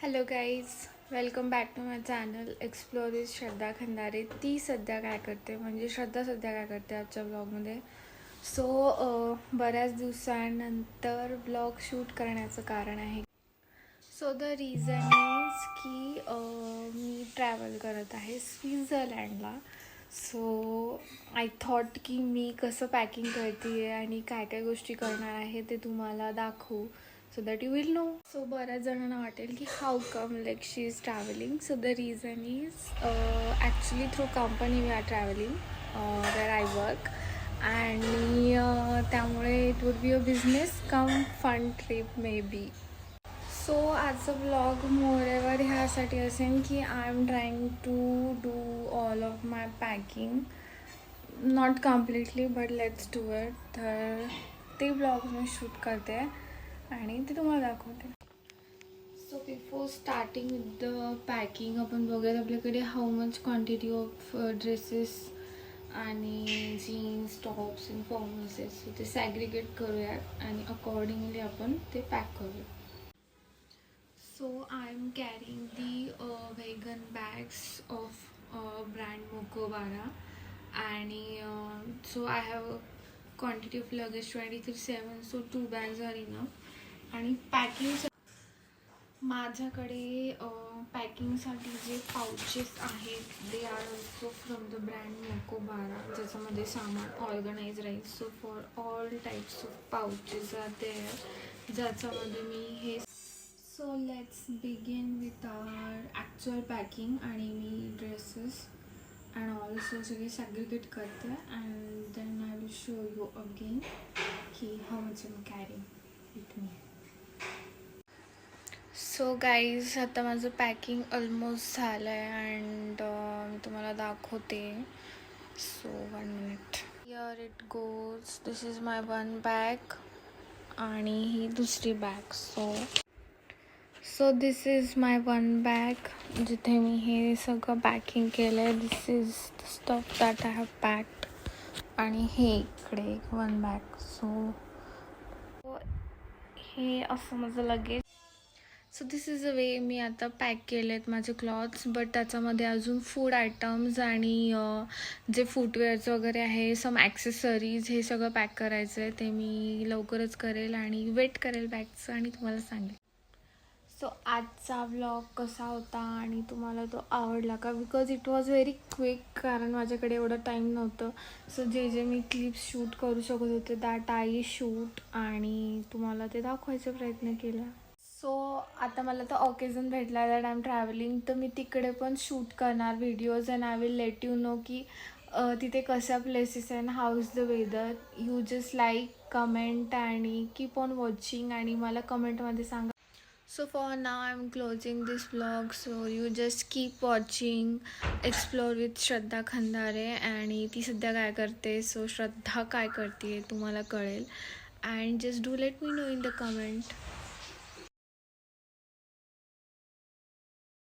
Hello guys, welcome back to my channel explore with Shraddha Khandare. ती सध्या काय करते म्हणजे श्रद्धा सध्या काय करते आजच्या ब्लॉगमध्ये. बऱ्याच दिवसांनंतर ब्लॉग शूट करण्याचं कारण आहे. द रिझन इज की मी ट्रॅव्हल करत आहे स्वित्झर्लंडला. आय थॉट की मी कसं पॅकिंग करते आहे आणि काय काय गोष्टी करणार आहे ते तुम्हाला दाखवू. So that you will know. बऱ्याच जणांना वाटेल की how come like she is travelling. The reason is actually through company we are travelling where I work. आणि त्यामुळे it would be a business cum fun trip maybe. आजचा blog मोरेवर ह्यासाठी असेल की I am trying to do all of my packing. Not completely but let's do it. तर ते blog मी shoot करते आणि ते तुम्हाला दाखवते. Before starting with the packing आपण बघूयात आपल्याकडे how much quantity of dresses आणि जीन्स टॉप्स आणि फॉर्मल्सेस. ते सॅग्रिगेट करूयात आणि अकॉर्डिंगली आपण ते पॅक करूया. I am carrying the vegan bags of brand Mokobara, and I have a quantity of luggage 23/7, so 2 bags are enough. आणि पॅकिंग माझ्याकडे पॅकिंगसाठी जे पाउचेस आहेत they are also from the brand Mokobara, ज्याच्यामध्ये सामान ऑर्गनाइज राहील. For all types of pouches are there, ज्याच्यामध्ये मी हे. Let's begin with our actual packing. आणि मी ड्रेसेस अँड ऑल्सो सगळे सॅग्रिगेट करते and then I will show you again की how much I am carrying with me. Guys, आता माझं पॅकिंग ऑलमोस्ट झालं आहे अँड मी तुम्हाला दाखवते. 1 मिनिट. Here it goes. This is my 1 bag आणि ही दुसरी bag. This is my 1 bag, जिथे मी हे सगळं पॅकिंग केलं आहे. This is the stuff that I have packed. आणि हे इकडे 1 बॅग. हे असं माझं लगेज. दिस इज अ वे मी आता पॅक केले आहेत माझे क्लॉथ्स. बट त्याच्यामध्ये अजून फूड आयटम्स आणि जे फुटवेअरचं वगैरे आहे, सम ॲक्सेसरीज, हे सगळं पॅक करायचं आहे. ते मी लवकरच करेल आणि वेट करेल बॅगचं आणि तुम्हाला सांगेल. आजचा व्लॉग कसा होता आणि तुम्हाला तो आवडला का? Because it was very quick, कारण माझ्याकडे एवढं टाईम नव्हतं. जे मी क्लिप्स शूट करू शकत होते दॅट आय शूट आणि तुम्हाला ते दाखवायचा प्रयत्न केला. आता मला तर ऑकेजन भेटला दॅट आय एम ट्रॅव्हलिंग, तर मी तिकडे पण शूट करणार videos and I will let you know की तिथे कशा प्लेसेस आहे and how is the weather. You just like, comment आणि कीप ऑन वॉचिंग आणि मला कमेंटमध्ये सांगा. For now I'm closing this vlog, so you just keep watching explore with Shraddha Khandare. आणि ती सध्या काय करते, श्रद्धा काय करते तुम्हाला कळेल. And just do let me know in the comment.